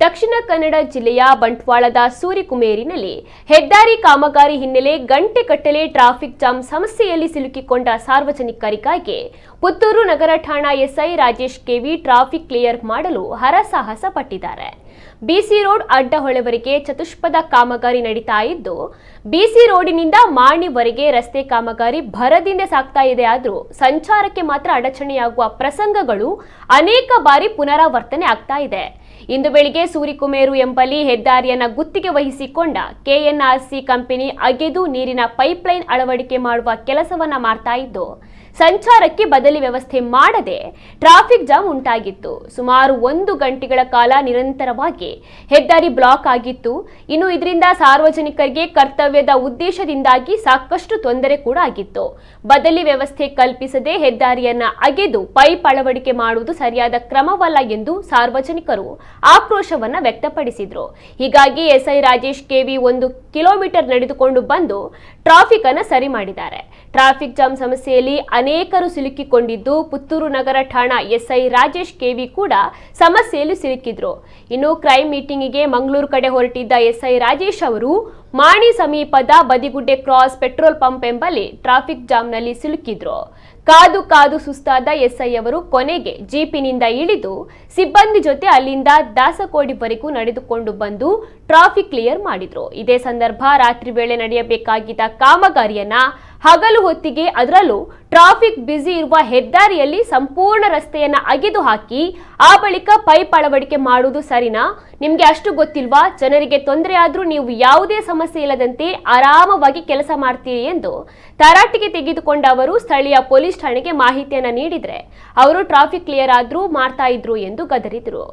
ದಕ್ಷಿಣ ಕನ್ನಡ ಜಿಲ್ಲೆಯ ಬಂಟ್ವಾಳದ ಸೂರಿಕುಮೇರಿನಲ್ಲಿ ಹೆದ್ದಾರಿ ಕಾಮಗಾರಿ ಹಿನ್ನೆಲೆ ಗಂಟೆಗಟ್ಟಲೆ ಟ್ರಾಫಿಕ್ ಜಾಮ್ ಸಮಸ್ಯೆಯಲ್ಲಿ ಸಿಲುಕಿಕೊಂಡ ಸಾರ್ವಜನಿಕರಿಗಾಗಿ ಪುತ್ತೂರು ನಗರ ಠಾಣಾ SI Rajesh KV traffic clear ಮಾಡಲು ಹರಸಾಹಸ ಪಟ್ಟಿದ್ದಾರೆ. ಬಿಸಿ ರೋಡ್ ಅಡ್ಡಹೊಳೆವರೆಗೆ ಚತುಷ್ಪಥ ಕಾಮಗಾರಿ ನಡೀತಾ ಇದ್ದು, ಬಿಸಿ ರೋಡಿನಿಂದ ಮಾಣಿವರೆಗೆ ರಸ್ತೆ ಕಾಮಗಾರಿ ಭರದಿಂದ ಸಾಗ್ತಾ ಇದೆ. ಆದರೂ ಸಂಚಾರಕ್ಕೆ ಮಾತ್ರ ಅಡಚಣೆಯಾಗುವ ಪ್ರಸಂಗಗಳು ಅನೇಕ ಬಾರಿ ಪುನರಾವರ್ತನೆ ಆಗ್ತಾ ಇದೆ. ಇಂದು ಬೆಳಿಗ್ಗೆ ಸೂರಿಕುಮೇರು ಎಂಬಲ್ಲಿ ಹೆದ್ದಾರಿಯನ್ನ ಗುತ್ತಿಗೆ ವಹಿಸಿಕೊಂಡ ಕೆಎನ್ಆರ್ಸಿ ಕಂಪನಿ ಅಗೆದು ನೀರಿನ ಪೈಪ್ಲೈನ್ ಅಳವಡಿಕೆ ಮಾಡುವ ಕೆಲಸವನ್ನ ಮಾಡ್ತಾ ಇದ್ದು, ಸಂಚಾರಕ್ಕೆ ಬದಲಿ ವ್ಯವಸ್ಥೆ ಮಾಡದೆ ಟ್ರಾಫಿಕ್ ಜಾಮ್ ಉಂಟಾಗಿತ್ತು. ಸುಮಾರು 1 ಗಂಟೆಗಳ ಕಾಲ ನಿರಂತರವಾಗಿ ಹೆದ್ದಾರಿ ಬ್ಲಾಕ್ ಆಗಿತ್ತು. ಇನ್ನು ಇದರಿಂದ ಸಾರ್ವಜನಿಕರಿಗೆ ಕರ್ತವ್ಯದ ಉದ್ದೇಶದಿಂದಾಗಿ ಸಾಕಷ್ಟು ತೊಂದರೆ ಕೂಡ ಆಗಿತ್ತು. ಬದಲಿ ವ್ಯವಸ್ಥೆ ಕಲ್ಪಿಸದೆ ಹೆದ್ದಾರಿಯನ್ನ ಅಗೆದು ಪೈಪ್ ಅಳವಡಿಕೆ ಮಾಡುವುದು ಸರಿಯಾದ ಕ್ರಮವಲ್ಲ ಎಂದು ಸಾರ್ವಜನಿಕರು ಆಕ್ರೋಶವನ್ನ ವ್ಯಕ್ತಪಡಿಸಿದ್ರು. ಹೀಗಾಗಿ ಎಸ್ಐ ರಾಜೇಶ್ ಕೆವಿ 1 ಕಿಲೋಮೀಟರ್ ನಡೆದುಕೊಂಡು ಬಂದು ಟ್ರಾಫಿಕ್ ಅನ್ನು ಸರಿ ಮಾಡಿದ್ದಾರೆ. ಟ್ರಾಫಿಕ್ ಜಾಮ್ ಸಮಸ್ಯೆಯಲ್ಲಿ ಅನೇಕರು ಸಿಲುಕಿಕೊಂಡಿದ್ದು, ಪುತ್ತೂರು ನಗರ ಠಾಣಾ ಎಸ್ಐ ರಾಜೇಶ್ ಕೆವಿ ಕೂಡ ಸಮಸ್ಯೆಯಲ್ಲಿ ಸಿಲುಕಿದ್ರು. ಇನ್ನು ಕ್ರೈಮ್ ಮೀಟಿಂಗಿಗೆ ಮಂಗಳೂರು ಕಡೆ ಹೊರಟಿದ್ದ ಎಸ್ಐ ರಾಜೇಶ್ ಅವರು ಮಾಣಿ ಸಮೀಪದ ಬದಿಗುಡ್ಡೆ ಕ್ರಾಸ್ ಪೆಟ್ರೋಲ್ ಪಂಪ್ ಎಂಬಲ್ಲಿ ಟ್ರಾಫಿಕ್ ಜಾಮ್ನಲ್ಲಿ ಸಿಲುಕಿದ್ರು. ಕಾದು ಕಾದು ಸುಸ್ತಾದ ಎಸ್ಐ ಅವರು ಕೊನೆಗೆ ಜೀಪಿನಿಂದ ಇಳಿದು ಸಿಬ್ಬಂದಿ ಜೊತೆ ಅಲ್ಲಿಂದ ದಾಸಕೋಡಿವರೆಗೂ ನಡೆದುಕೊಂಡು ಬಂದು ಟ್ರಾಫಿಕ್ ಕ್ಲಿಯರ್ ಮಾಡಿದ್ರು. ಇದೇ ಸಂದರ್ಭ ರಾತ್ರಿ ವೇಳೆ ನಡೆಯಬೇಕಾಗಿದ್ದ ಕಾಮಗಾರಿಯನ್ನ ಹಗಲು ಹೊತ್ತಿಗೆ, ಅದರಲ್ಲೂ ಟ್ರಾಫಿಕ್ ಬ್ಯುಸಿ ಇರುವ ಹೆದ್ದಾರಿಯಲ್ಲಿ ಸಂಪೂರ್ಣ ರಸ್ತೆಯನ್ನ ಅಗೆದು ಹಾಕಿ ಆ ಬಳಿಕ ಪೈಪ್ ಅಳವಡಿಕೆ ಮಾಡುವುದು ಸರಿನಾ? ನಿಮ್ಗೆ ಅಷ್ಟು ಗೊತ್ತಿಲ್ವಾ? ಜನರಿಗೆ ತೊಂದರೆ ಆದ್ರೂ ನೀವು ಯಾವುದೇ ಸಮಸ್ಯೆ ಇಲ್ಲದಂತೆ ಆರಾಮವಾಗಿ ಕೆಲಸ ಮಾಡ್ತೀರಿ ಎಂದು ತರಾಟೆಗೆ ತೆಗೆದುಕೊಂಡ ಅವರು ಸ್ಥಳೀಯ ಪೊಲೀಸ್ ಠಾಣೆಗೆ ಮಾಹಿತಿಯನ್ನ ನೀಡಿದ್ರೆ ಅವರು ಟ್ರಾಫಿಕ್ ಕ್ಲಿಯರ್ ಆದ್ರೂ ಮಾಡ್ತಾ ಇದ್ರು ಎಂದು ಗದರಿದ್ರು.